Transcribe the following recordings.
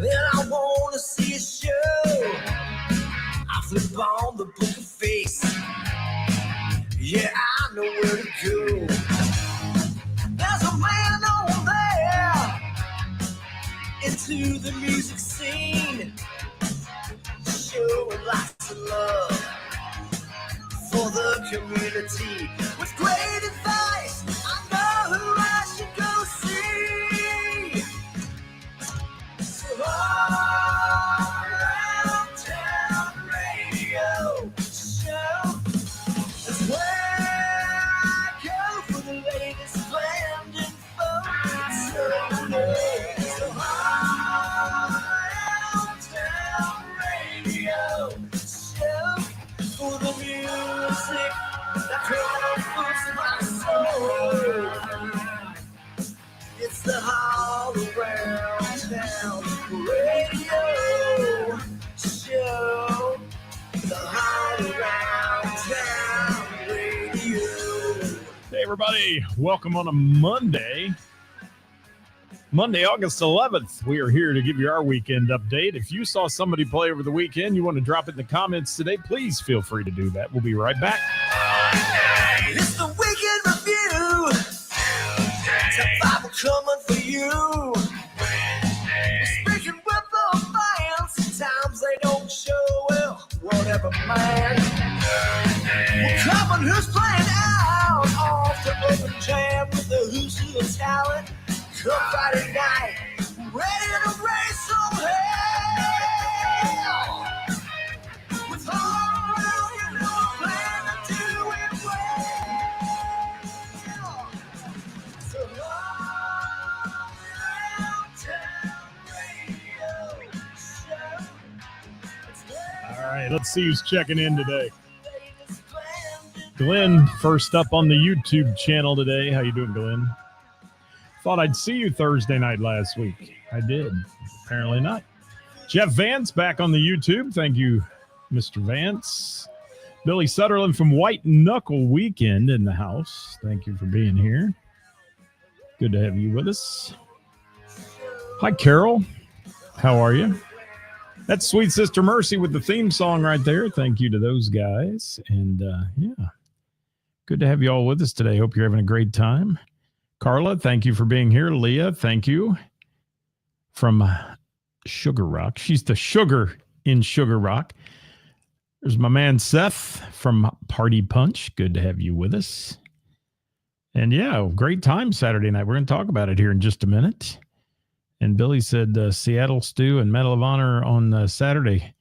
and I wanna see a show. I flip on the book of face. Yeah, I know where to go. There's a man over there into the music scene, showing lots of love for the community. With great advice, I know who I should go see. So all around town radio show is where I go for the latest band info. So all around town radio show for the music that comforts my soul. It's the All Around Town Radio Show. The All Around Town Radio. Hey, everybody. Welcome on a Monday, August 11th. We are here to give you our weekend update. If you saw somebody play over the weekend, you want to drop it in the comments today, please feel free to do that. We'll be right back. It's the Weekend Review. Top 5 are coming for you. Speaking with the fans, sometimes they don't show well. Whatever, man. We're covering who's playing out off the open jam with the who's who of talent. Come Friday night, ready to raise some hell. With all around, you know I'm planning to do it well. So all around town radio show. All right, let's see who's checking in today. Glenn, first up on the YouTube channel today. How you doing, Glenn? Thought I'd see you Thursday night last week. I did. Apparently not. Jeff Vance back on the YouTube. Thank you, Mr. Vance. Billy Sutherland from White Knuckle Weekend in the house. Thank you for being here. Good to have you with us. Hi, Carol. How are you? That's Sweet Sister Mercy with the theme song right there. Thank you to those guys. And yeah, good to have you all with us today. Hope you're having a great time. Carla, thank you for being here. Leah, thank you. From Sugar Rock. She's the sugar in Sugar Rock. There's my man Seth from Party Punch. Good to have you with us. And yeah, great time Saturday night. We're going to talk about it here in just a minute. And Billy said Seattle Stew and Medal of Honor on Saturday.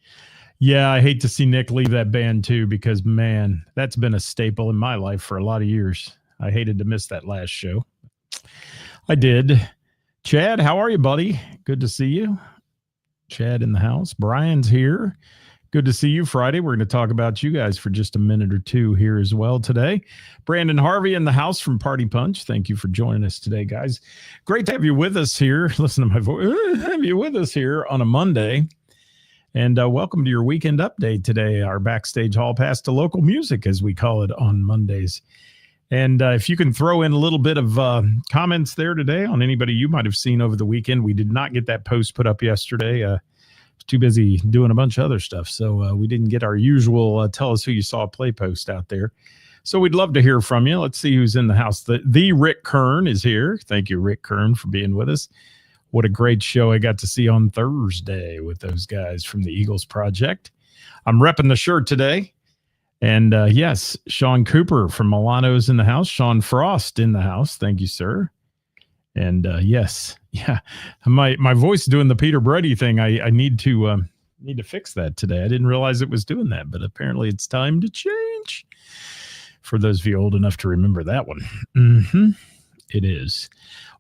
Yeah, I hate to see Nick leave that band too, because man, that's been a staple in my life for a lot of years. I hated to miss that last show. I did. Chad, how are you, buddy? Good to see you. Chad in the house. Brian's here. Good to see you Friday. We're going to talk about you guys for just a minute or two here as well today. Brandon Harvey in the house from Party Punch. Thank you for joining us today, guys. Great to have you with us here. Listen to my voice. Have you with us here on a Monday. And welcome to your weekend update today. Our backstage hall pass to local music, as we call it on Mondays. And if you can throw in a little bit of comments there today on anybody you might have seen over the weekend. We did not get that post put up yesterday. Too busy doing a bunch of other stuff. So we didn't get our usual tell us who you saw play post out there. So we'd love to hear from you. Let's see who's in the house. The Rick Kern is here. Thank you, Rick Kern, for being with us. What a great show I got to see on Thursday with those guys from the Eagles Project. I'm repping the shirt today. And yes, Sean Cooper from Milano's in the house. Sean Frost in the house. Thank you, sir. And yes, yeah, my voice doing the Peter Brady thing. I need to fix that today. I didn't realize it was doing that, but apparently it's time to change. For those of you old enough to remember that one, it is.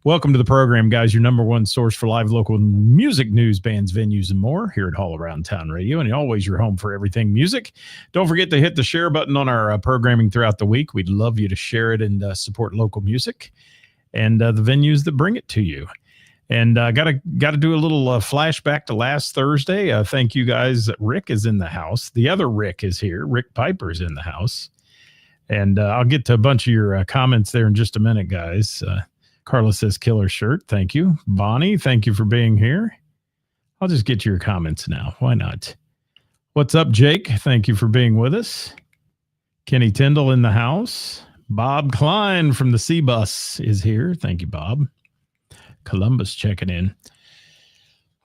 Welcome to the program, guys. Your number one source for live local music news, bands, venues, and more here at All Around Town Radio, and always your home for everything music. Don't forget to hit the share button on our programming throughout the week. We'd love you to share it and support local music and the venues that bring it to you. And got to do a little flashback to last Thursday. Thank you, guys. Rick is in the house. The other Rick is here. Rick Piper's in the house. And I'll get to a bunch of your comments there in just a minute, guys. Carla says, killer shirt. Thank you. Bonnie, thank you for being here. I'll just get your comments now. Why not? What's up, Jake? Thank you for being with us. Kenny Tyndall in the house. Bob Klein from the C-Bus is here. Thank you, Bob. Columbus checking in.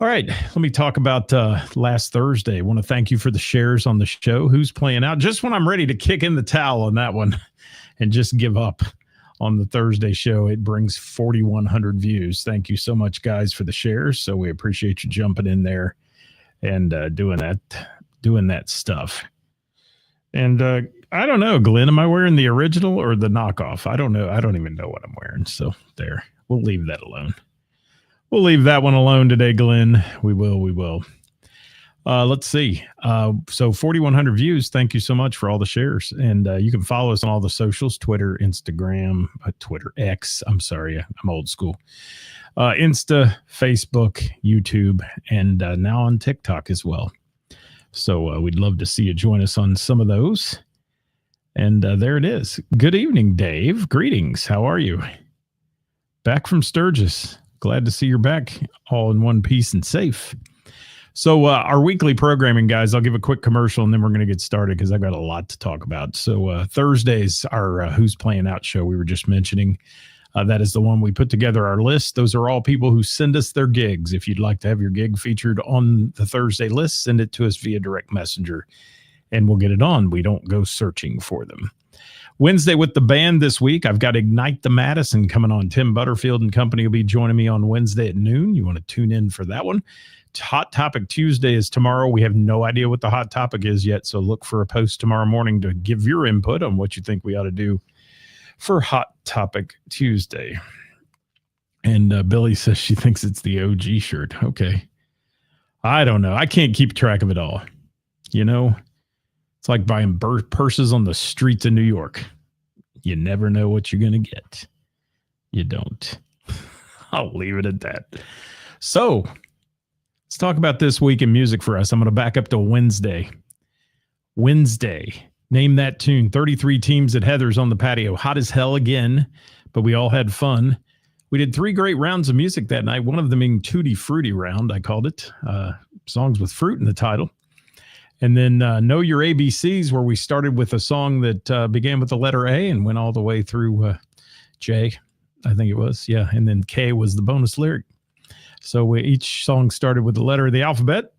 All right, let me talk about last Thursday. I want to thank you for the shares on the show. Who's playing out? Just when I'm ready to kick in the towel on that one and just give up on the Thursday show, it brings 4,100 views. Thank you so much, guys, for the shares. So we appreciate you jumping in there and doing that stuff. And I don't know, Glenn, am I wearing the original or the knockoff? I don't know. I don't even know what I'm wearing. So there, we'll leave that alone. We'll leave that one alone today, Glenn. We will. Let's see. So 4,100 views. Thank you so much for all the shares. And you can follow us on all the socials, Twitter, Instagram, Twitter X. I'm sorry. I'm old school. Insta, Facebook, YouTube, and now on TikTok as well. So we'd love to see you join us on some of those. And there it is. Good evening, Dave. Greetings. How are you? Back from Sturgis. Glad to see you're back all in one piece and safe. So our weekly programming, guys, I'll give a quick commercial and then we're going to get started because I've got a lot to talk about. So Thursdays, our Who's Playing Out show we were just mentioning. That is the one we put together our list. Those are all people who send us their gigs. If you'd like to have your gig featured on the Thursday list, send it to us via direct messenger and we'll get it on. We don't go searching for them. Wednesday with the band this week, I've got Ignite the Madison coming on. Tim Butterfield and company will be joining me on Wednesday at noon. You want to tune in for that one. Hot Topic Tuesday is tomorrow. We have no idea what the hot topic is yet, so look for a post tomorrow morning to give your input on what you think we ought to do for Hot Topic Tuesday. And Billy says she thinks it's the OG shirt. Okay. I don't know. I can't keep track of it all. You know? It's like buying purses on the streets of New York. You never know what you're going to get. You don't. I'll leave it at that. So let's talk about this week in music for us. I'm going to back up to Wednesday. Name that tune. 33 teams at Heather's on the patio. Hot as hell again, but we all had fun. We did 3 great rounds of music that night. One of them being Tutti Frutti round, I called it. Songs with fruit in the title. And then Know Your ABCs, where we started with a song that began with the letter A and went all the way through J, I think it was. Yeah, and then K was the bonus lyric. So each song started with the letter of the alphabet.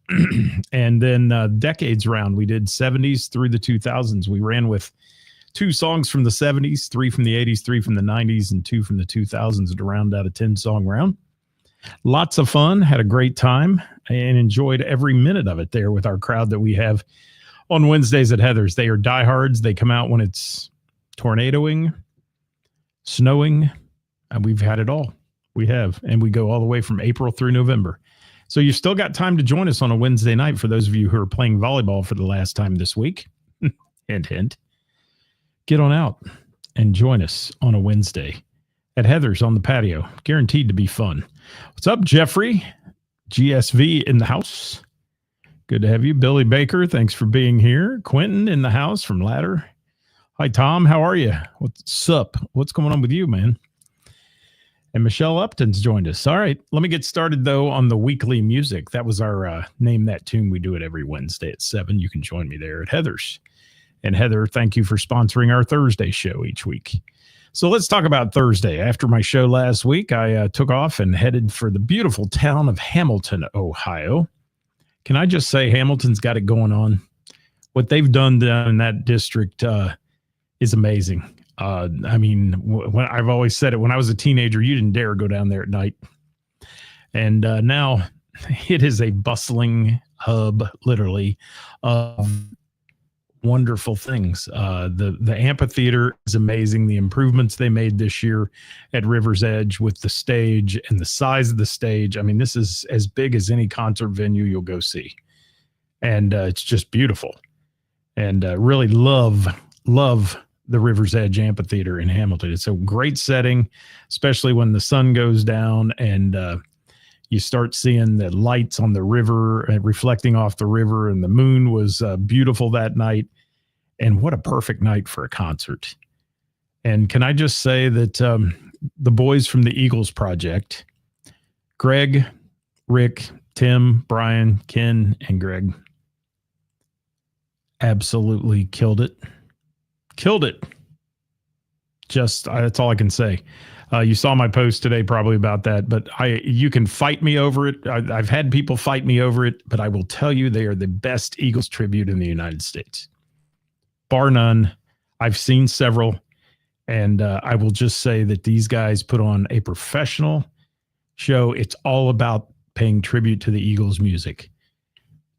And then decades round, we did 70s through the 2000s. We ran with 2 songs from the 70s, 3 from the 80s, 3 from the 90s, and 2 from the 2000s to round out a 10-song round. Lots of fun, had a great time, and enjoyed every minute of it there with our crowd that we have on Wednesdays at Heather's. They are diehards. They come out when it's tornadoing, snowing, and we've had it all. We have, and we go all the way from April through November. So you've still got time to join us on a Wednesday night for those of you who are playing volleyball for the last time this week. Hint, hint. Get on out and join us on a Wednesday at Heather's on the patio. Guaranteed to be fun. What's up, Jeffrey? GSV in the house. Good to have you. Billy Baker, thanks for being here. Quentin in the house from Ladder. Hi, Tom. How are you? What's up? What's going on with you, man? And Michelle Upton's joined us. All right, let me get started, though, on the weekly music. That was our Name That Tune. We do it every Wednesday at 7. You can join me there at Heather's. And Heather, thank you for sponsoring our Thursday show each week. So let's talk about Thursday. After my show last week, I took off and headed for the beautiful town of Hamilton, Ohio. Can I just say Hamilton's got it going on? What they've done down in that district is amazing. I mean, when I've always said it, when I was a teenager, you didn't dare go down there at night. And now it is a bustling hub, literally, of wonderful things. The amphitheater is amazing. The improvements they made this year at River's Edge with the stage and the size of the stage. I mean, this is as big as any concert venue you'll go see. And it's just beautiful. And really love the River's Edge Amphitheater in Hamilton. It's a great setting, especially when the sun goes down and you start seeing the lights on the river and reflecting off the river, and the moon was beautiful that night. And what a perfect night for a concert. And can I just say that the boys from the Eagles Project, Greg, Rick, Tim, Brian, Ken, and Greg absolutely killed it. Killed it. Just that's all I can say. You saw my post today probably about that, but you can fight me over it. I've had people fight me over it, but I will tell you they are the best Eagles tribute in the United States. Bar none. I've seen several, and I will just say that these guys put on a professional show. It's all about paying tribute to the Eagles music.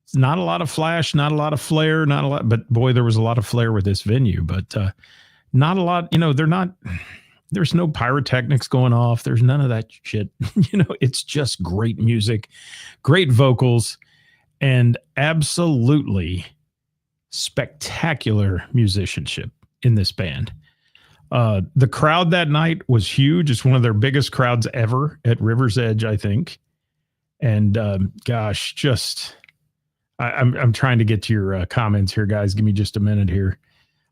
It's not a lot of flash, not a lot of flair, not a lot, but boy, there was a lot of flair with this venue, but not a lot, there's no pyrotechnics going off. There's none of that shit. It's just great music, great vocals, and absolutely spectacular musicianship in this band. The crowd that night was huge. It's one of their biggest crowds ever at River's Edge, I think. And gosh, I'm trying to get to your comments here, guys. Give me just a minute here.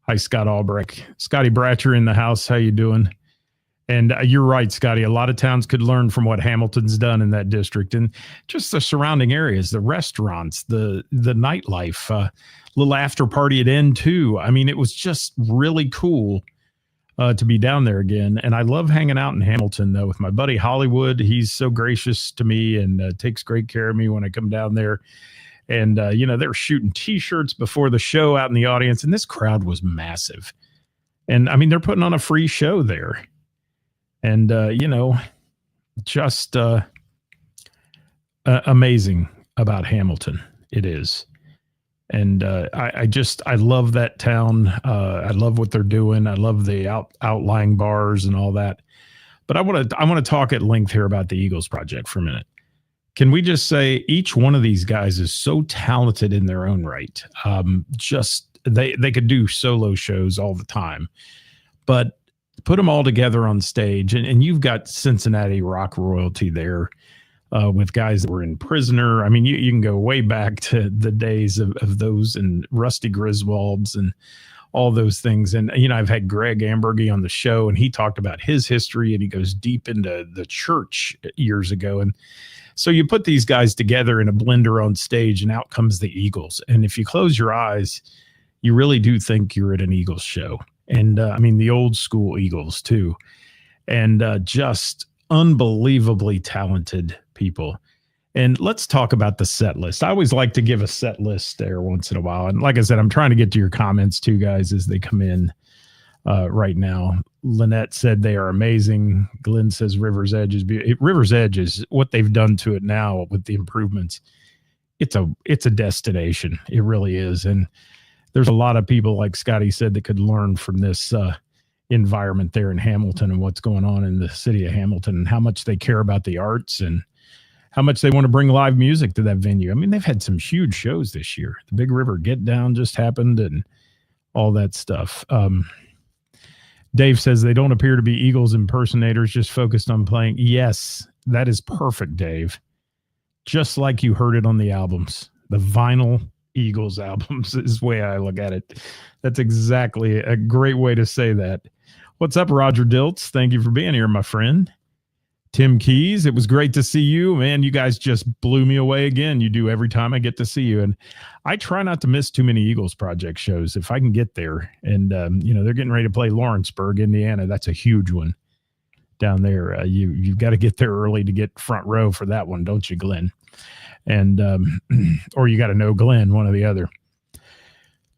Hi, Scott Albrecht. Scotty Bratcher in the house. How you doing? And you're right, Scotty. A lot of towns could learn from what Hamilton's done in that district, and just the surrounding areas, the restaurants, the nightlife, little after party at N2. I mean, it was just really cool to be down there again. And I love hanging out in Hamilton, though, with my buddy Hollywood. He's so gracious to me and takes great care of me when I come down there. And, they were shooting T-shirts before the show out in the audience, and this crowd was massive. And, I mean, they're putting on a free show there. And, just amazing about Hamilton. It is. And I love that town. I love what they're doing. I love the outlying bars and all that. But I want to talk at length here about the Eagles Project for a minute. Can we just say each one of these guys is so talented in their own right? They could do solo shows all the time, but put them all together on stage, and you've got Cincinnati rock royalty there with guys that were in Prisoner. I mean, you can go way back to the days of those and Rusty Griswold's and all those things. And, I've had Greg Ambergy on the show, and he talked about his history, and he goes deep into the church years ago. And so you put these guys together in a blender on stage, and out comes the Eagles. And if you close your eyes, you really do think you're at an Eagles show. And the old school Eagles too. And just unbelievably talented people. And let's talk about the set list. I always like to give a set list there once in a while. And like I said, I'm trying to get to your comments too, guys, as they come in right now. Lynette said they are amazing. Glenn says River's Edge is beautiful. River's Edge is what they've done to it now with the improvements. It's a destination. It really is. And there's a lot of people, like Scotty said, that could learn from this environment there in Hamilton and what's going on in the city of Hamilton and how much they care about the arts and how much they want to bring live music to that venue. I mean, they've had some huge shows this year. The Big River Get Down just happened and all that stuff. Dave says they don't appear to be Eagles impersonators, just focused on playing. Yes, that is perfect, Dave. Just like you heard it on the albums, the vinyl Eagles albums is the way I look at it. That's exactly a great way to say that. What's up, Roger Diltz? Thank you for being here, my friend. Tim Keys, it was great to see you. Man, you guys just blew me away again. You do every time I get to see you. And I try not to miss too many Eagles Project shows if I can get there. And, they're getting ready to play Lawrenceburg, Indiana. That's a huge one down there. You've got to get there early to get front row for that one, don't you, Glenn? And or you got to know Glenn, one or the other.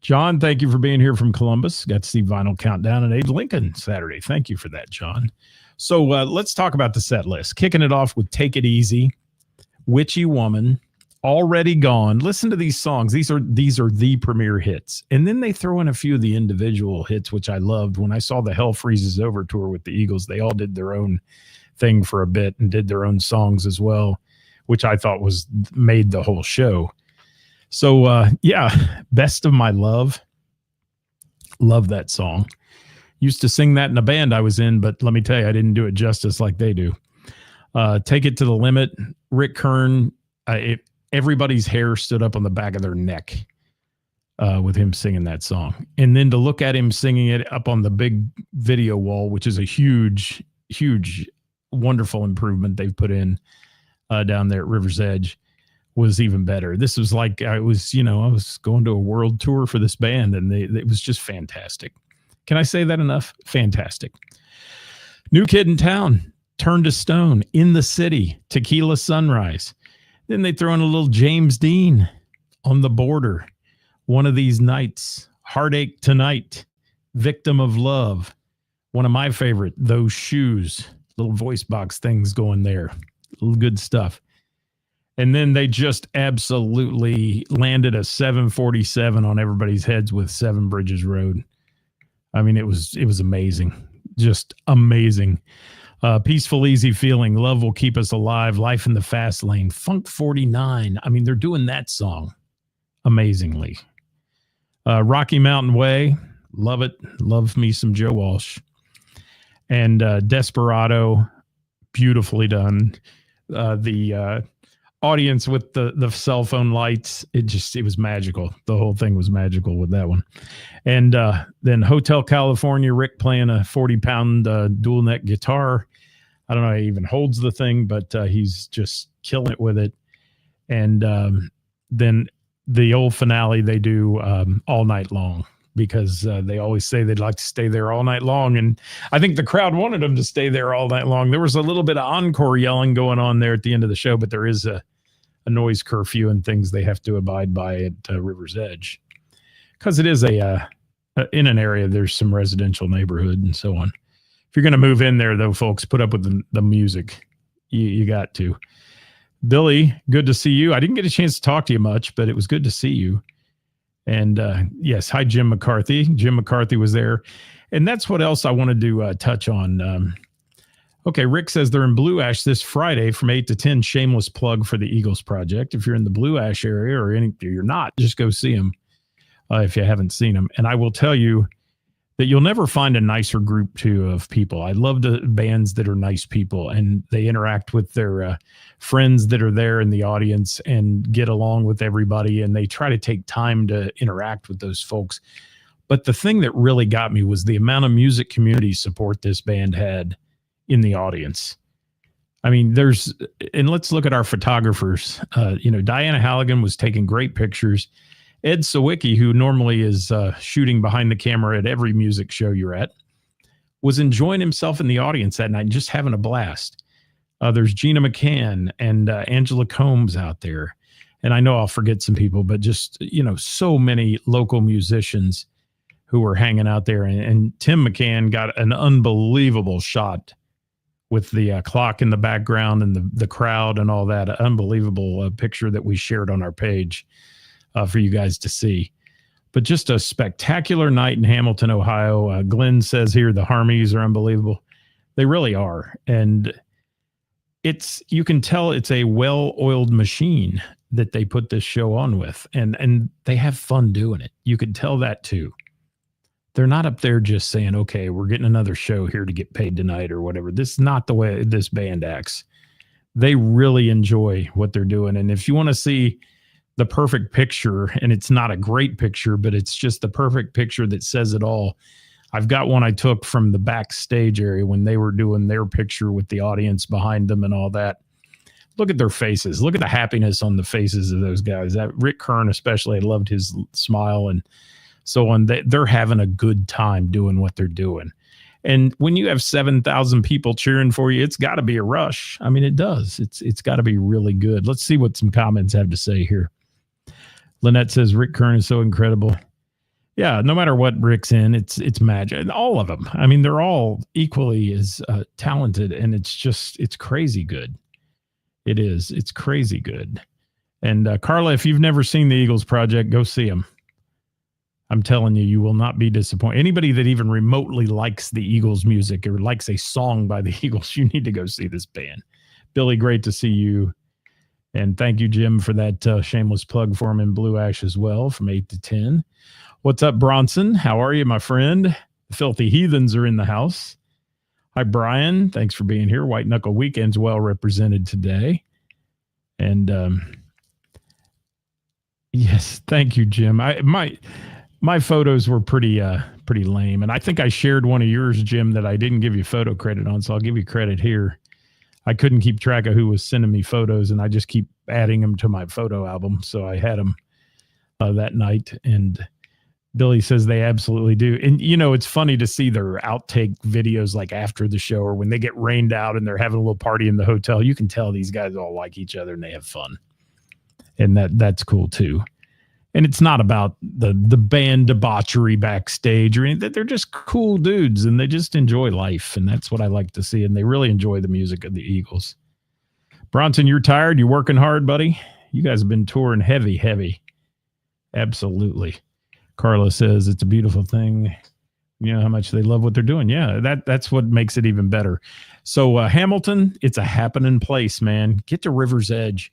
John, thank you for being here from Columbus. Got to see Vinyl Countdown and Abe Lincoln Saturday. Thank you for that, John. So let's talk about the set list. Kicking it off with Take It Easy, Witchy Woman, Already Gone. Listen to these songs. These are the premier hits. And then they throw in a few of the individual hits, which I loved. When I saw the Hell Freezes Over tour with the Eagles, they all did their own thing for a bit and did their own songs as well, which I thought made the whole show. So, Best of My Love. Love that song. Used to sing that in a band I was in, but let me tell you, I didn't do it justice like they do. Take It to the Limit. Rick Kern, everybody's hair stood up on the back of their neck with him singing that song. And then to look at him singing it up on the big video wall, which is a huge, huge, wonderful improvement they've put in down there at River's Edge. was even better. This was like I was going to a world tour for this band, and it was just fantastic. Can I say that enough? Fantastic. New Kid in Town, Turn to Stone, In the City, Tequila Sunrise. Then they throw in a little James Dean, On the Border, One of These Nights, Heartache Tonight, Victim of Love. One of my favorite, Those Shoes, little voice box things going there. Little good stuff. And then they just absolutely landed a 747 on everybody's heads with Seven Bridges Road. I mean, it was amazing. Just amazing. Peaceful, Easy Feeling, Love Will Keep Us Alive, Life in the Fast Lane, Funk 49. I mean, they're doing that song amazingly. Rocky Mountain Way, love it. Love me some Joe Walsh. And Desperado, beautifully done. The audience with the cell phone lights, it was magical. The whole thing was magical with that one. And then Hotel California, Rick playing a 40-pound dual neck guitar. I don't know how he even holds the thing, but he's just killing it with it. And then the old finale they do all night long, because they always say they'd like to stay there all night long. And I think the crowd wanted them to stay there all night long. There was a little bit of encore yelling going on there at the end of the show, but there is a noise curfew and things they have to abide by at River's Edge, because it is in an area, there's some residential neighborhood and so on. If you're going to move in there, though, folks, put up with the music. You got to. Billy, good to see you. I didn't get a chance to talk to you much, but it was good to see you. And yes, hi, Jim McCarthy. Jim McCarthy was there. And that's what else I wanted to touch on. Okay, Rick says they're in Blue Ash this Friday from 8 to 10. Shameless plug for the Eagles Project. If you're in the Blue Ash area or you're not, just go see them if you haven't seen them. And I will tell you that you'll never find a nicer group of people. I love the bands that are nice people, and they interact with their friends that are there in the audience and get along with everybody, and they try to take time to interact with those folks. But the thing that really got me was the amount of music community support this band had in the audience. I mean, and let's look at our photographers. Diana Halligan was taking great pictures. Ed Sawicki, who normally is shooting behind the camera at every music show you're at, was enjoying himself in the audience that night and just having a blast. There's Gina McCann and Angela Combs out there. And I know I'll forget some people, but just, so many local musicians who were hanging out there. And Tim McCann got an unbelievable shot with the clock in the background and the crowd and all that. Unbelievable picture that we shared on our page for you guys to see. But just a spectacular night in Hamilton, Ohio. Glenn says here the harmonies are unbelievable. They really are. And you can tell it's a well-oiled machine that they put this show on with. And they have fun doing it. You could tell that too. They're not up there just saying, okay, we're getting another show here to get paid tonight or whatever. This is not the way this band acts. They really enjoy what they're doing. And if you want to see the perfect picture, and it's not a great picture, but it's just the perfect picture that says it all. I've got one I took from the backstage area when they were doing their picture with the audience behind them and all that. Look at their faces. Look at the happiness on the faces of those guys. That Rick Kern especially, I loved his smile and so on. They're having a good time doing what they're doing. And when you have 7,000 people cheering for you, it's got to be a rush. I mean, it does. It's got to be really good. Let's see what some comments have to say here. Lynette says, Rick Kern is so incredible. Yeah, no matter what Rick's in, it's magic. And all of them. I mean, they're all equally as talented, and it's crazy good. It is. It's crazy good. And Carla, if you've never seen the Eagles Project, go see them. I'm telling you, you will not be disappointed. Anybody that even remotely likes the Eagles music or likes a song by the Eagles, you need to go see this band. Billy, great to see you. And thank you, Jim, for that shameless plug for him in Blue Ash as well from 8 to 10. What's up, Bronson? How are you, my friend? The Filthy Heathens are in the house. Hi, Brian. Thanks for being here. White Knuckle Weekend's well represented today. And yes, thank you, Jim. My photos were pretty lame. And I think I shared one of yours, Jim, that I didn't give you photo credit on, so I'll give you credit here. I couldn't keep track of who was sending me photos, and I just keep adding them to my photo album. So I had them that night, and Billy says they absolutely do. And, it's funny to see their outtake videos like after the show or when they get rained out and they're having a little party in the hotel. You can tell these guys all like each other and they have fun. And that's cool too. And it's not about the band debauchery backstage or anything. They're just cool dudes and they just enjoy life. And that's what I like to see. And they really enjoy the music of the Eagles. Bronson, you're tired? You're working hard, buddy? You guys have been touring heavy. Absolutely. Carla says it's a beautiful thing. You know how much they love what they're doing. Yeah, that's what makes it even better. So Hamilton, it's a happening place, man. Get to River's Edge.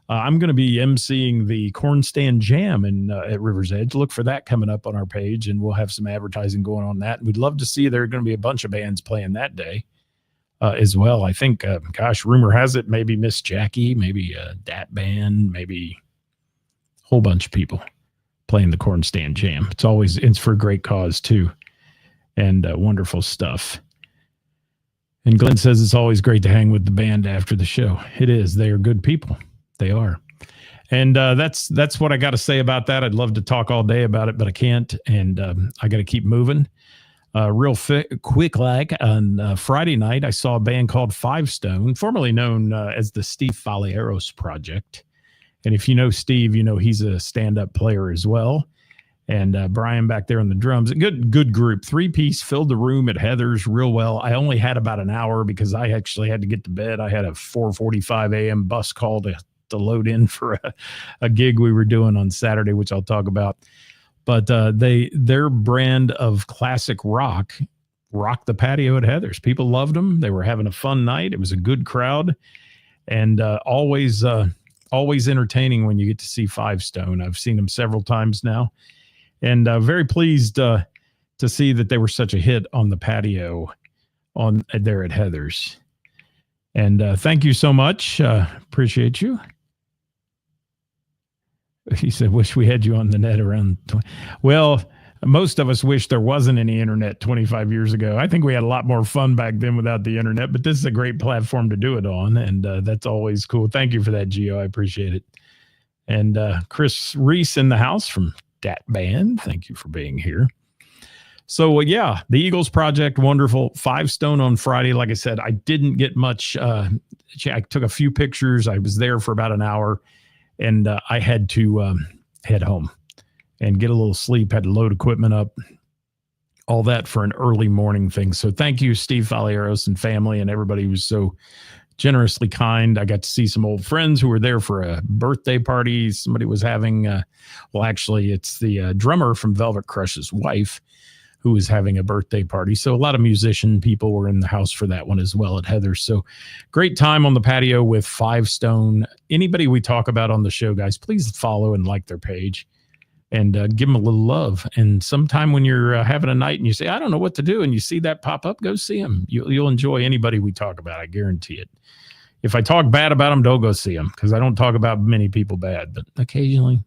I'm going to be emceeing the Corn Stand Jam at River's Edge. Look for that coming up on our page, and we'll have some advertising going on that. We'd love to see there are going to be a bunch of bands playing that day as well. I think, rumor has it, maybe Miss Jackie, maybe Dat Band, maybe a whole bunch of people playing the Corn Stand Jam. It's for a great cause too, and wonderful stuff. And Glenn says it's always great to hang with the band after the show. It is. They are good people. They are. And that's what I got to say about that. I'd love to talk all day about it, but I can't. And I got to keep moving. Quick, like on Friday night, I saw a band called Five Stone, formerly known as the Steve Falieros Project. And if you know Steve, he's a stand-up player as well. And Brian back there on the drums. A good group. 3-piece, filled the room at Heather's real well. I only had about an hour because I actually had to get to bed. I had a 4:45 a.m. bus call to load in for a gig we were doing on Saturday, which I'll talk about. But their brand of classic rocked the patio at Heather's. People loved them. They were having a fun night. It was a good crowd. And always entertaining when you get to see Five Stone. I've seen them several times now, and very pleased to see that they were such a hit on the patio there at Heather's. And thank you so much. Appreciate you. He said, wish we had you on the net around 20. Well, most of us wish there wasn't any internet 25 years ago. I think we had a lot more fun back then without the internet, but this is a great platform to do it on, and that's always cool. Thank you for that, Gio. I appreciate it. And Chris Reese in the house from Dat Band. Thank you for being here. So, the Eagles Project, wonderful. Five Stone on Friday. Like I said, I didn't get much. I took a few pictures. I was there for about an hour, and I had to head home and get a little sleep, had to load equipment up, all that for an early morning thing. So thank you, Steve Falieros and family, and everybody who was so generously kind. I got to see some old friends who were there for a birthday party. Somebody was having, actually, it's the drummer from Velvet Crush's wife who was having a birthday party. So a lot of musician people were in the house for that one as well at Heather's. So great time on the patio with Five Stone. Anybody we talk about on the show, guys, please follow and like their page. And give them a little love. And sometime when you're having a night and you say, I don't know what to do, and you see that pop up, go see them. You'll enjoy anybody we talk about. I guarantee it. If I talk bad about them, don't go see them, because I don't talk about many people bad, but occasionally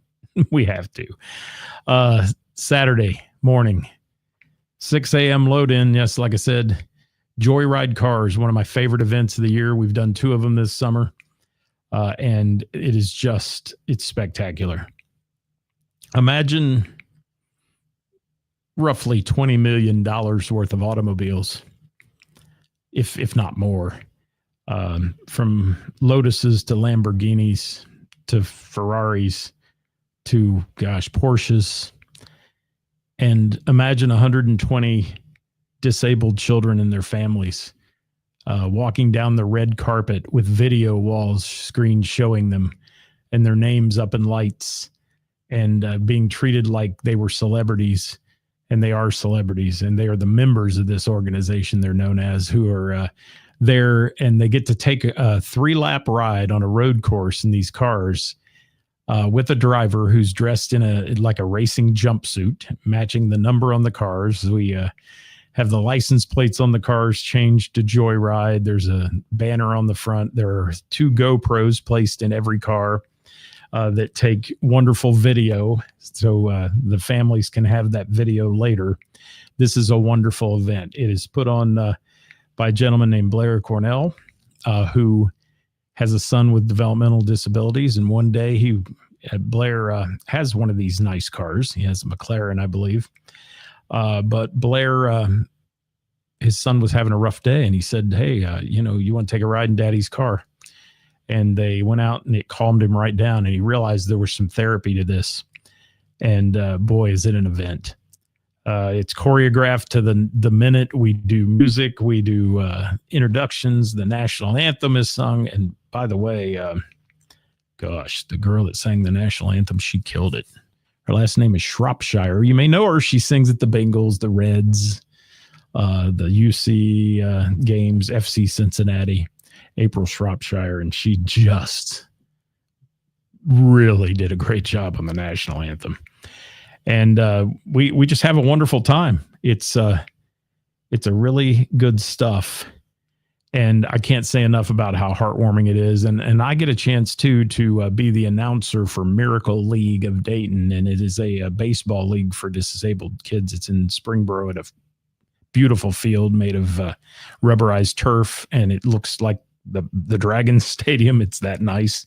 we have to. Saturday morning, 6 a.m. load in. Yes, like I said, Joyride Cars, one of my favorite events of the year. We've done 2 of them this summer. And it is it's spectacular. Imagine roughly $20 million worth of automobiles, if not more, from Lotuses to Lamborghinis to Ferraris to, Porsches. And imagine 120 disabled children and their families walking down the red carpet with video walls, screens showing them, and their names up in lights. And being treated like they were celebrities, and they are celebrities, and they are the members of this organization they're known as, who are there, and they get to take a 3-lap ride on a road course in these cars with a driver who's dressed in like a racing jumpsuit, matching the number on the cars. We have the license plates on the cars changed to Joyride. There's a banner on the front. There are 2 GoPros placed in every car that take wonderful video, so the families can have that video later. This is a wonderful event. It is put on by a gentleman named Blair Cornell. who has a son with developmental disabilities. And one day Blair has one of these nice cars. He has a McLaren, I believe. But Blair, his son was having a rough day, and he said, hey, you want to take a ride in Daddy's car? And they went out, and it calmed him right down, and he realized there was some therapy to this. And boy, is it an event. It's choreographed to the minute. We do music, we do introductions, the national anthem is sung. And by the way, the girl that sang the national anthem, she killed it. Her last name is Shropshire. You may know her. She sings at the Bengals, the Reds, the UC games, FC Cincinnati, April Shropshire. And she just really did a great job on the national anthem. And we just have a wonderful time. It's a really good stuff. And I can't say enough about how heartwarming it is. And I get a chance, too, to be the announcer for Miracle League of Dayton. And it is a baseball league for disabled kids. It's in Springboro at a beautiful field made of rubberized turf. And it looks like the Dragons Stadium. It's that nice.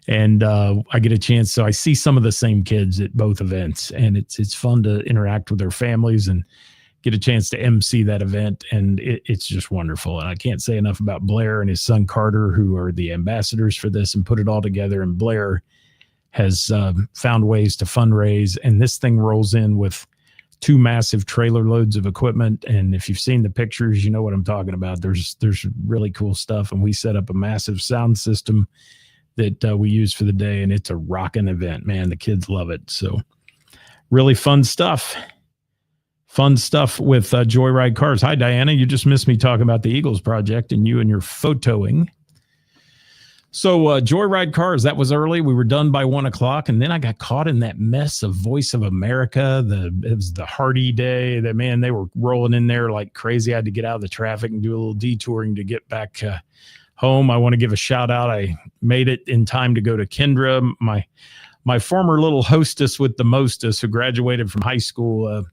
And I get a chance. So I see some of the same kids at both events. And it's fun to interact with their families and get a chance to MC that event. And it's just wonderful. And I can't say enough about Blair and his son Carter, who are the ambassadors for this and put it all together. And Blair has found ways to fundraise. And this thing rolls in with 2 massive trailer loads of equipment. And if you've seen the pictures, you know what I'm talking about. There's really cool stuff. And we set up a massive sound system that we use for the day. And it's a rocking event, man. The kids love it. So really fun stuff. Fun stuff with Joyride Cars. Hi, Diana. You just missed me talking about the Eagles project and you and your photoing. So Joyride Cars, that was early. We were done by 1:00. And then I got caught in that mess of Voice of America. It was the Hardy Day. They were rolling in there like crazy. I had to get out of the traffic and do a little detouring to get back home. I want to give a shout out. I made it in time to go to Kendra, my former little hostess with the mostest, who graduated from high school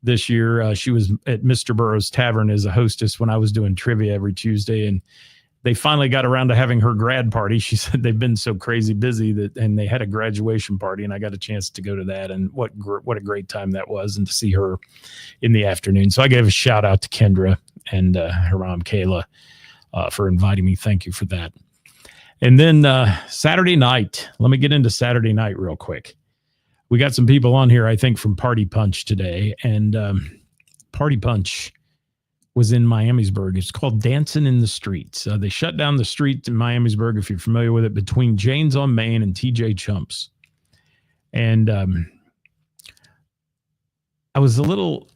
this year. She was at Mr. Burroughs Tavern as a hostess when I was doing trivia every Tuesday, and they finally got around to having her grad party. She said they've been so crazy busy and they had a graduation party, and I got a chance to go to that. And what a great time that was, and to see her in the afternoon. So I gave a shout out to Kendra and her mom, Kayla, for inviting me. Thank you for that. And then Saturday night, let me get into Saturday night real quick. We got some people on here, I think, from Party Punch today. And Party Punch was in Miamisburg. It's called Dancing in the Streets. They shut down the street in Miamisburg, if you're familiar with it, between Jane's on Main and TJ Chumps. And I was a little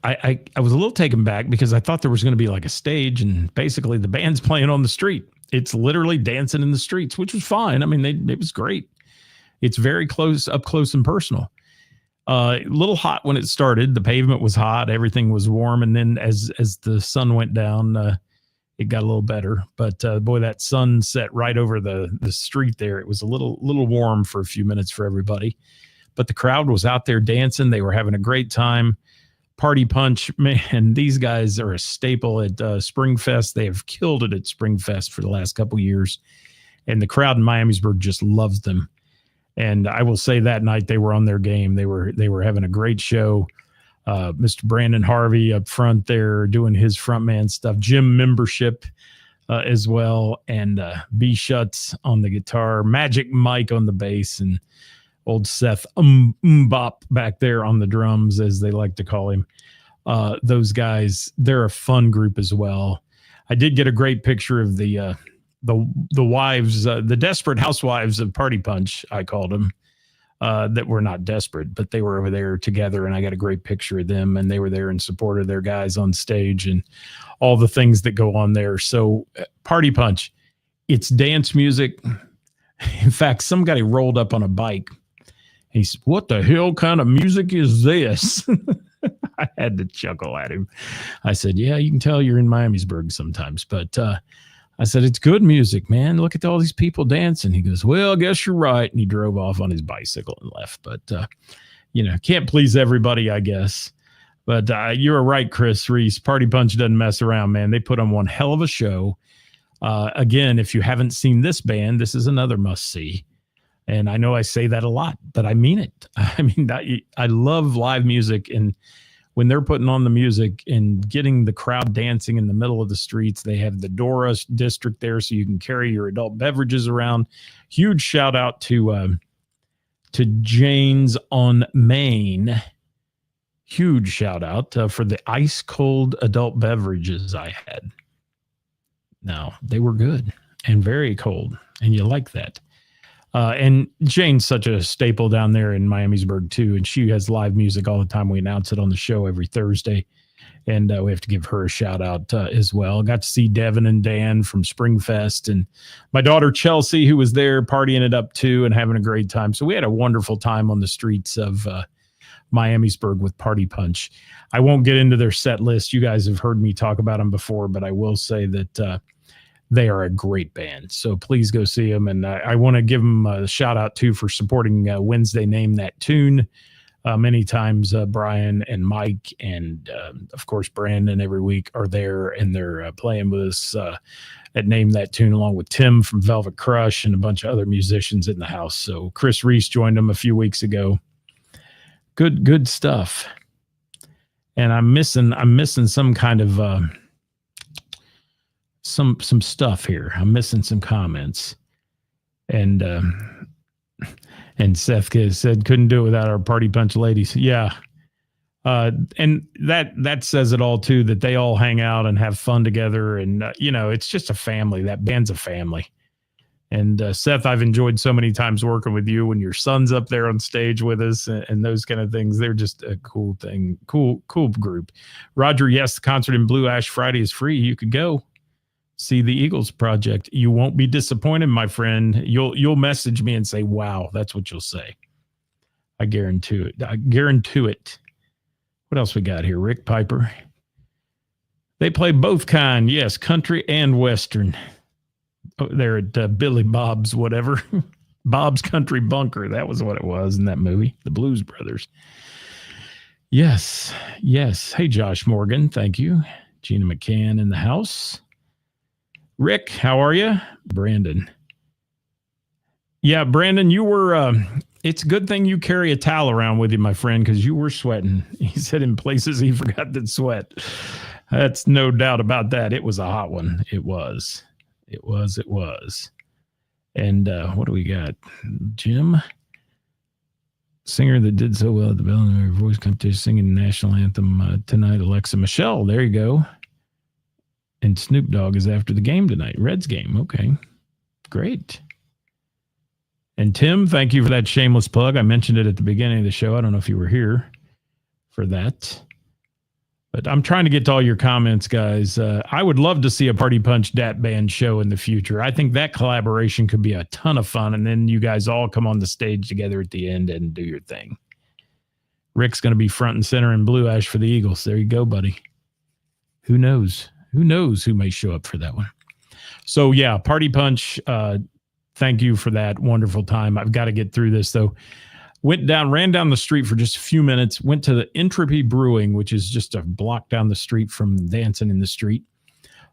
taken back because I thought there was going to be like a stage, and basically the band's playing on the street. It's literally dancing in the streets, which was fine. I mean, it was great. It's very up close and personal. A little hot when it started. The pavement was hot. Everything was warm. And then as the sun went down, it got a little better. But boy, that sun set right over the street there. It was a little warm for a few minutes for everybody. But the crowd was out there dancing. They were having a great time. Party Punch, man, these guys are a staple at Springfest. They have killed it at Springfest for the last couple of years. And the crowd in Miamisburg just loves them. And I will say that night they were on their game. They were having a great show. Mr. Brandon Harvey up front there doing his frontman stuff. Gym membership as well. And B Shuts on the guitar. Magic Mike on the bass. And old Seth Bop back there on the drums, as they like to call him. Those guys, they're a fun group as well. I did get a great picture of the wives, the desperate housewives of Party Punch, I called them, that were not desperate, but they were over there together, and I got a great picture of them, and they were there in support of their guys on stage and all the things that go on there. So Party Punch, it's dance music. In fact, some guy rolled up on a bike. He said, "What the hell kind of music is this?" I had to chuckle at him. I said, "Yeah, you can tell you're in Miamisburg sometimes." But I said, "It's good music, man. Look at all these people dancing." He goes, "Well, I guess you're right." And he drove off on his bicycle and left. But, can't please everybody, I guess. But you're right, Chris Reese. Party Punch doesn't mess around, man. They put on one hell of a show. Again, if you haven't seen this band, this is another must see. And I know I say that a lot, but I mean it. I mean, I love live music, and when they're putting on the music and getting the crowd dancing in the middle of the streets, they have the Dora district there, so you can carry your adult beverages around. Huge shout out to Jane's on Main. Huge shout out for the ice cold adult beverages I had. Now, they were good and very cold, and you like that. And Jane's such a staple down there in Miamisburg, too, and she has live music all the time. We announce it on the show every Thursday, and we have to give her a shout-out as well. Got to see Devin and Dan from Springfest, and my daughter Chelsea, who was there, partying it up, too, and having a great time. So we had a wonderful time on the streets of Miamisburg with Party Punch. I won't get into their set list. You guys have heard me talk about them before, but I will say that they are a great band. So please go see them. And I want to give them a shout out too for supporting Wednesday Name That Tune. Many times Brian and Mike and of course Brandon every week are there, and they're playing with us at Name That Tune along with Tim from Velvet Crush and a bunch of other musicians in the house. So Chris Reese joined them a few weeks ago. Good stuff. And I'm missing some kind of some stuff here. I'm missing some comments. And Seth said couldn't do it without our Party Punch ladies. Yeah. And that says it all too, that they all hang out and have fun together, and it's just a family. That band's a family. And Seth, I've enjoyed so many times working with you when your son's up there on stage with us and those kind of things. They're just a cool thing. Cool group. Roger, yes, the concert in Blue Ash Friday is free. You could go see the Eagles Project. You won't be disappointed, my friend. You'll message me and say, wow, that's what you'll say. I guarantee it. What else we got here? Rick Piper. They play both kind. Yes, country and Western. Oh, they're at Billy Bob's, whatever. Bob's Country Bunker. That was what it was in that movie. The Blues Brothers. Yes. Hey, Josh Morgan. Thank you. Gina McCann in the house. Rick, how are you? Brandon. Yeah, Brandon, you were, it's a good thing you carry a towel around with you, my friend, because you were sweating. He said in places he forgot to sweat. That's no doubt about that. It was a hot one. It was. And what do we got? Jim, singer that did so well at the Bellamy Voice Competition, singing the national anthem tonight, Alexa Michelle. There you go. And Snoop Dogg is after the game tonight. Reds game. Okay. Great. And Tim, thank you for that shameless plug. I mentioned it at the beginning of the show. I don't know if you were here for that. But I'm trying to get to all your comments, guys. I would love to see a Party Punch Dat Band show in the future. I think that collaboration could be a ton of fun. And then you guys all come on the stage together at the end and do your thing. Rick's going to be front and center in Blue Ash for the Eagles. There you go, buddy. Who knows? Who knows who may show up for that one? So, yeah, Party Punch, thank you for that wonderful time. I've got to get through this, though. Ran down the street for just a few minutes, went to the Entropy Brewing, which is just a block down the street from Dancing in the Street.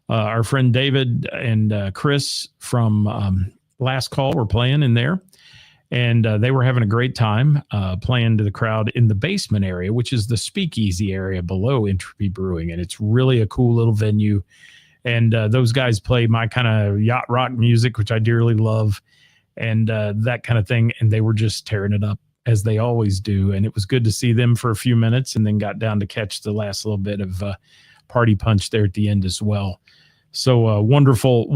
Our friend David and Chris from Last Call were playing in there, and they were having a great time playing to the crowd in the basement area, which is the speakeasy area below Entropy Brewing, and it's really a cool little venue. And those guys play my kind of yacht rock music, which I dearly love, and that kind of thing, and they were just tearing it up, as they always do. And it was good to see them for a few minutes, and then got down to catch the last little bit of Party Punch there at the end as well. So wonderful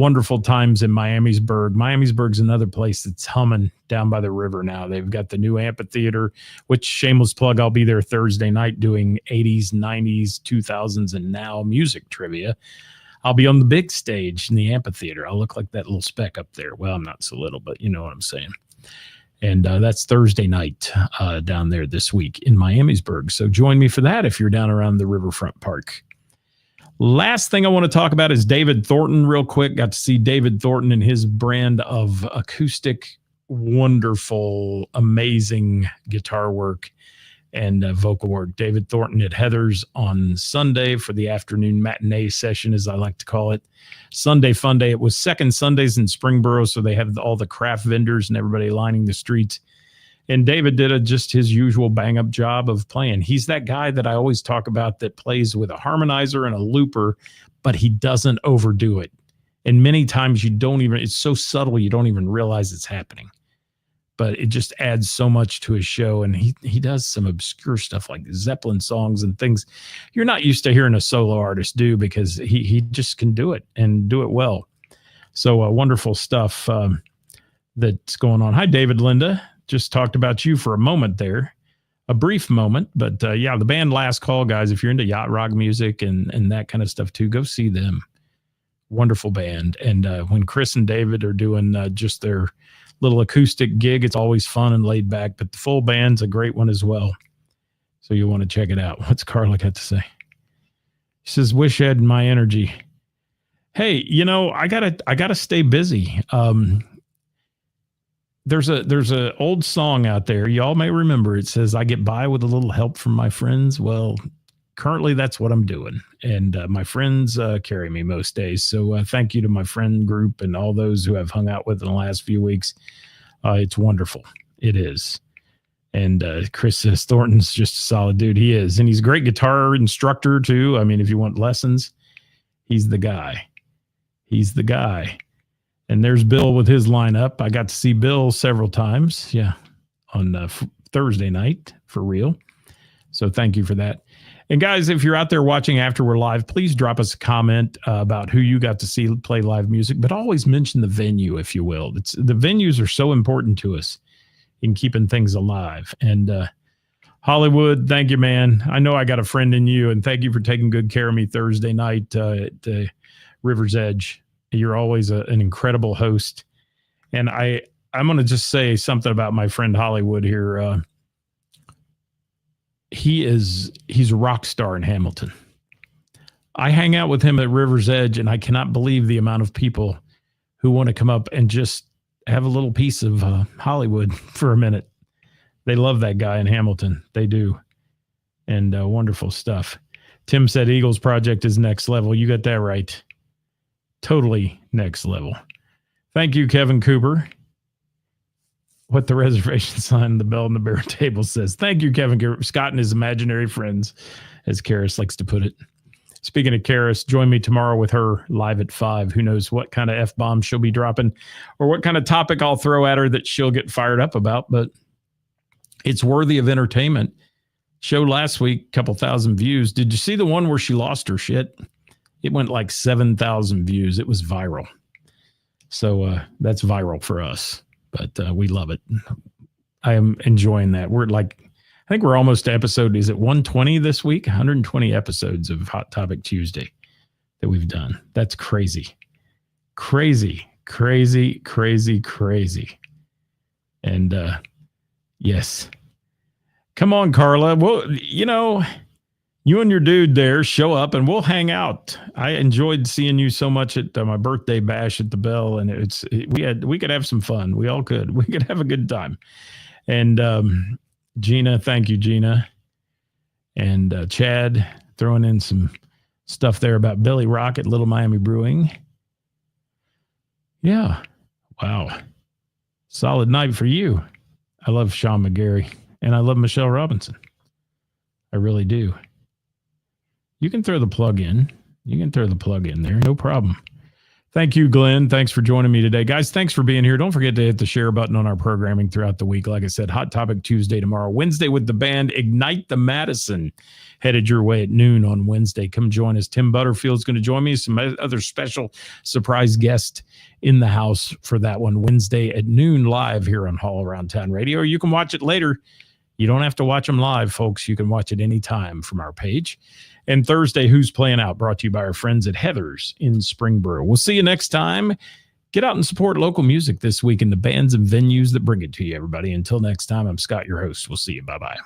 times in Miamisburg. Miamisburg's another place that's humming down by the river now. They've got the new amphitheater, which, shameless plug, I'll be there Thursday night doing 80s, 90s, 2000s, and now music trivia. I'll be on the big stage in the amphitheater. I'll look like that little speck up there. Well, I'm not so little, but you know what I'm saying. And that's Thursday night down there this week in Miamisburg. So join me for that if you're down around the Riverfront Park. Last thing I want to talk about is David Thornton real quick. Got to see David Thornton and his brand of acoustic, wonderful, amazing guitar work. and vocal work. David Thornton at Heather's on Sunday for the afternoon matinee session, as I like to call it. Sunday Fun Day. It was second Sundays in Springboro, so they have all the craft vendors and everybody lining the streets. And David did just his usual bang-up job of playing. He's that guy that I always talk about that plays with a harmonizer and a looper, but he doesn't overdo it. And many times it's so subtle you don't even realize it's happening. But it just adds so much to his show. And he does some obscure stuff like Zeppelin songs and things you're not used to hearing a solo artist do, because he just can do it and do it well. So wonderful stuff that's going on. Hi, David, Linda. Just talked about you for a moment there, a brief moment. But yeah, the band Last Call, guys, if you're into yacht rock music and that kind of stuff too, go see them. Wonderful band. And when Chris and David are doing just their little acoustic gig, it's always fun and laid back, but the full band's a great one as well. So you'll want to check it out. What's Carla got to say? She says, wish Ed my energy. Hey, I gotta stay busy. There's a old song out there. Y'all may remember. It says, I get by with a little help from my friends. Well, currently that's what I'm doing. And my friends carry me most days. So thank you to my friend group and all those who have hung out with in the last few weeks. It's wonderful. It is. And Chris says Thornton's just a solid dude. He is. And he's a great guitar instructor too. I mean, if you want lessons, he's the guy. He's the guy. And there's Bill with his lineup. I got to see Bill several times. Yeah. On Thursday night for real. So thank you for that. And guys, if you're out there watching after we're live, please drop us a comment about who you got to see play live music, but always mention the venue, if you will. The venues are so important to us in keeping things alive. And Hollywood, thank you, man. I know I got a friend in you, and thank you for taking good care of me Thursday night at River's Edge. You're always an incredible host. And I'm going to just say something about my friend Hollywood here. He's a rock star in Hamilton. I hang out with him at River's Edge, and I cannot believe the amount of people who want to come up and just have a little piece of Hollywood for a minute. They love that guy in Hamilton. They do. And wonderful stuff. Tim said Eagles Project is next level. You got that right. Totally next level. Thank you, Kevin Cooper. What the reservation sign, the bell, and the bear table says. Thank you, Kevin Cooper. Scott and his imaginary friends, as Karis likes to put it. Speaking of Karis, join me tomorrow with her live at 5. Who knows what kind of F-bomb she'll be dropping or what kind of topic I'll throw at her that she'll get fired up about, but it's worthy of entertainment. Show last week, couple thousand views. Did you see the one where she lost her shit? It went like 7,000 views. It was viral. So that's viral for us, but we love it. I am enjoying that. I think we're almost to episode, is it 120 this week? 120 episodes of Hot Topic Tuesday that we've done. That's crazy. Crazy, crazy, crazy, crazy. And yes. Come on, Carla. Well, you and your dude there show up and we'll hang out. I enjoyed seeing you so much at my birthday bash at the Bell, and we could have some fun. We all could. We could have a good time. And Gina, thank you, Gina. And Chad throwing in some stuff there about Billy Rock at Little Miami Brewing. Yeah. Wow. Solid night for you. I love Sean McGarry and I love Michelle Robinson. I really do. You can throw the plug in. You can throw the plug in there. No problem. Thank you, Glenn. Thanks for joining me today. Guys, thanks for being here. Don't forget to hit the share button on our programming throughout the week. Like I said, Hot Topic Tuesday tomorrow. Wednesday with the band Ignite the Madison. Headed your way at noon on Wednesday. Come join us. Tim Butterfield's going to join me. Some other special surprise guest in the house for that one. Wednesday at noon live here on All Around Town Radio. Or you can watch it later. You don't have to watch them live, folks. You can watch it anytime from our page. And Thursday, Who's Playing Out, brought to you by our friends at Heather's in Springboro. We'll see you next time. Get out and support local music this week in the bands and venues that bring it to you, everybody. Until next time, I'm Scott, your host. We'll see you. Bye-bye.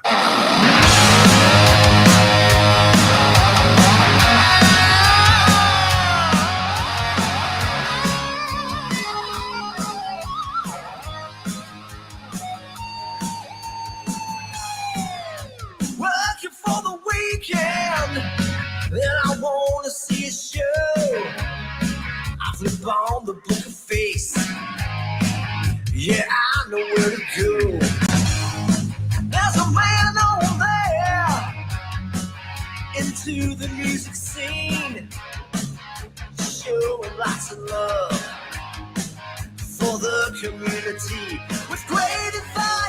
for the community with great advice.